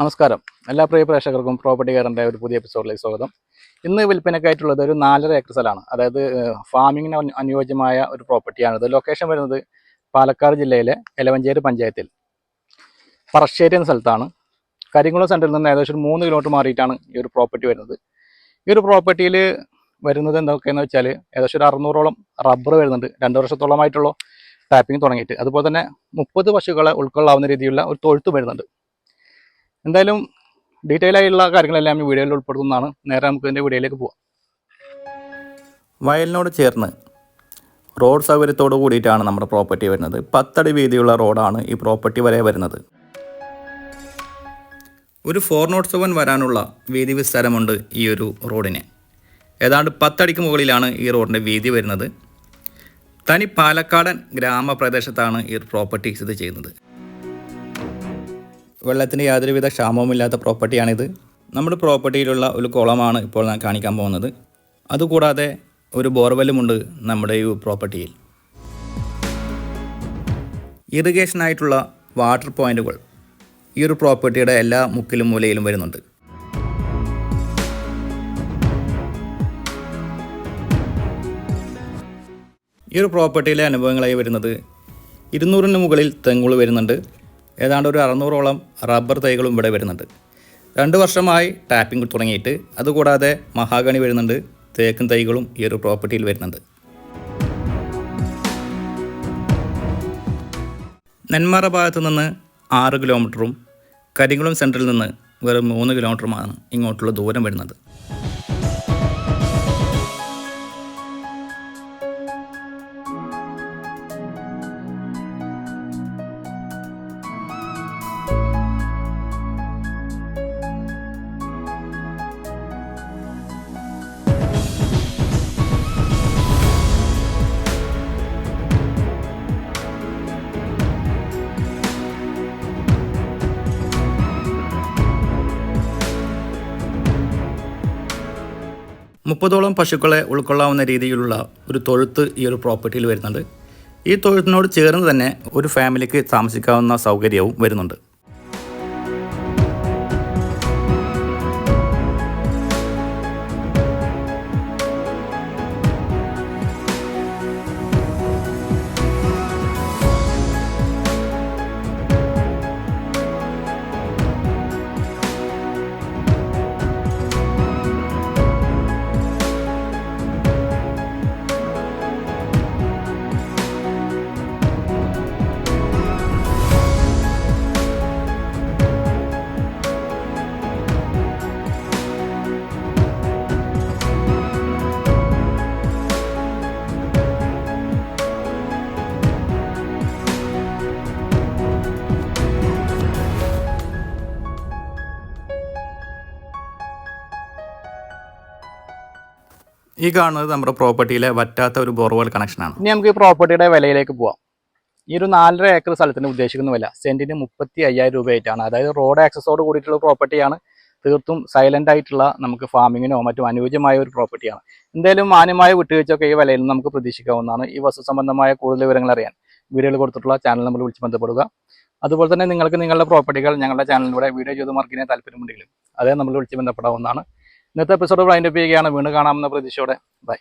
നമസ്കാരം. എല്ലാ പ്രിയ പ്രേക്ഷകർക്കും പ്രോപ്പർട്ടി കയറിൻ്റെ ഒരു പുതിയ എപ്പിസോഡിലേക്ക് സ്വാഗതം. ഇന്ന് വിൽപ്പനയ്ക്കായിട്ടുള്ളത് ഒരു 4.5 ഏക്കർ സ്ഥലമാണ്. അതായത് ഫാമിങ്ങിന് അനുയോജ്യമായ ഒരു പ്രോപ്പർട്ടിയാണിത്. ലൊക്കേഷൻ വരുന്നത് പാലക്കാട് ജില്ലയിലെ എലവഞ്ചേരി പഞ്ചായത്തിൽ പറശ്ശേരി എന്ന സ്ഥലത്താണ്. കരിങ്കുളം സെൻറ്ററിൽ നിന്ന് ഏകദേശം 3 കിലോമീറ്റർ മാറിയിട്ടാണ് ഈ ഒരു പ്രോപ്പർട്ടി വരുന്നത്. ഈ ഒരു പ്രോപ്പർട്ടിയിൽ വരുന്നത് എന്തൊക്കെയെന്ന് വെച്ചാൽ ഏകദേശം ഒരു 600ഓളം റബ്ബർ വരുന്നുണ്ട്. 2 വർഷത്തോളമായിട്ടുള്ള ടാപ്പിംഗ് തുടങ്ങിയിട്ട്. അതുപോലെ തന്നെ 30 പശുക്കളെ ഉൾക്കൊള്ളാവുന്ന രീതിയിലുള്ള ഒരു തൊഴുത്ത് വരുന്നുണ്ട്. എന്തായാലും ഡീറ്റെയിൽ ആയിട്ടുള്ള കാര്യങ്ങളെല്ലാം ഈ വീഡിയോയിൽ ഉൾപ്പെടുത്തുന്നതാണ്. നേരെ നമുക്ക് ഇതിൻ്റെ വീഡിയോയിലേക്ക് പോകാം. വയലിനോട് ചേർന്ന് റോഡ് സൗകര്യത്തോട് കൂടിയിട്ടാണ് നമ്മുടെ പ്രോപ്പർട്ടി വരുന്നത്. 10 അടി വീതിയുള്ള റോഡാണ് ഈ പ്രോപ്പർട്ടി വരെ വരുന്നത്. ഒരു 407 വരാനുള്ള വീതി വിസ്താരമുണ്ട് ഈ ഒരു റോഡിന്. ഏതാണ്ട് 10 അടിക്ക് മുകളിലാണ് ഈ റോഡിൻ്റെ വീതി വരുന്നത്. തനി പാലക്കാടൻ ഗ്രാമപ്രദേശത്താണ് ഈ പ്രോപ്പർട്ടി സ്ഥിതി ചെയ്യുന്നത്. വെള്ളത്തിന് യാതൊരുവിധ ക്ഷാമവുമില്ലാത്ത പ്രോപ്പർട്ടിയാണിത്. നമ്മുടെ പ്രോപ്പർട്ടിയിലുള്ള ഒരു കുളമാണ് ഇപ്പോൾ ഞാൻ കാണിക്കാൻ പോകുന്നത്. അതുകൂടാതെ ഒരു ബോർവെല്ലുമുണ്ട് നമ്മുടെ ഈ പ്രോപ്പർട്ടിയിൽ. ഇറിഗേഷനായിട്ടുള്ള വാട്ടർ പോയിൻറ്റുകൾ ഈ ഒരു പ്രോപ്പർട്ടിയുടെ എല്ലാ മുക്കിലും മൂലയിലും വരുന്നുണ്ട്. ഈ ഒരു പ്രോപ്പർട്ടിയിലെ അനുഭവങ്ങളായി വരുന്നത് 200-ന് മുകളിൽ തെങ്ങുകൾ വരുന്നുണ്ട്. ഏതാണ്ട് ഒരു 600ഓളം റബ്ബർ തൈകളും ഇവിടെ വരുന്നുണ്ട്. 2 വർഷമായി ടാപ്പിംഗ് തുടങ്ങിയിട്ട്. അതുകൂടാതെ മഹാഗണി വരുന്നുണ്ട്, തേക്കും തൈകളും ഈ ഒരു പ്രോപ്പർട്ടിയിൽ വരുന്നുണ്ട്. നെന്മാറ ഭാഗത്തു നിന്ന് 6 കിലോമീറ്ററും കരിങ്കുളം സെൻറ്ററിൽ നിന്ന് വെറും 3 കിലോമീറ്ററുമാണ് ഇങ്ങോട്ടുള്ള ദൂരം വരുന്നത്. മുപ്പതോളം പശുക്കളെ ഉൾക്കൊള്ളാവുന്ന രീതിയിലുള്ള ഒരു തൊഴുത്ത് ഈ ഒരു പ്രോപ്പർട്ടിയിൽ വരുന്നുണ്ട്. ഈ തൊഴുത്തിനോട് ചേർന്ന് തന്നെ ഒരു ഫാമിലിക്ക് താമസിക്കാവുന്ന സൗകര്യവും വരുന്നുണ്ട്. ഈ കാണുന്നത് നമ്മുടെ പ്രോപ്പർട്ടിയിലെ വറ്റാത്ത ഒരു ബോർവെൽ കണക്ഷനാണ്. ഇനി നമുക്ക് ഈ പ്രോപ്പർട്ടിയുടെ വിലയിലേക്ക് പോവാം. ഈ ഒരു 4.5 ഏക്കർ സ്ഥലത്തിന് ഉദ്ദേശിക്കുന്ന വില സെൻറ്റിന് 35,000 രൂപയായിട്ടാണ്. അതായത് റോഡ് ആക്സസോട് കൂടിയിട്ടുള്ള പ്രോപ്പർട്ടിയാണ്. തീർത്തും സൈലൻ്റ് ആയിട്ടുള്ള നമുക്ക് ഫാമിങ്ങിനോ മറ്റും അനുയോജ്യമായ ഒരു പ്രോപ്പർട്ടിയാണ്. എന്തായാലും മാന്യമായ വിട്ടുവീഴ്ചയൊക്കെ ഈ വിലയിൽ നമുക്ക് പ്രതീക്ഷിക്കാവുന്നതാണ്. ഈ വസ്തു സംബന്ധമായ കൂടുതൽ വിവരങ്ങൾ അറിയാൻ വീഡിയോയിൽ കൊടുത്തിട്ടുള്ള ചാനൽ നമ്മൾ വിളിച്ച് ബന്ധപ്പെടുക. അതുപോലെ തന്നെ നിങ്ങൾക്ക് നിങ്ങളുടെ പ്രോപ്പർട്ടികൾ ഞങ്ങളുടെ ചാനലിലൂടെ വീഡിയോ ചെയ്ത് മാർക്കിനെ താല്പര്യമുണ്ടെങ്കിലും അതേ നമ്മൾ വിളിച്ച് ബന്ധപ്പെടാവുന്നതാണ്. ഇന്നത്തെ എപ്പിസോഡ് വൈൻഡപ്പ് ചെയ്യുകയാണ്. വീണ്ടും കാണാമെന്ന പ്രതീക്ഷയോടെ ബൈ.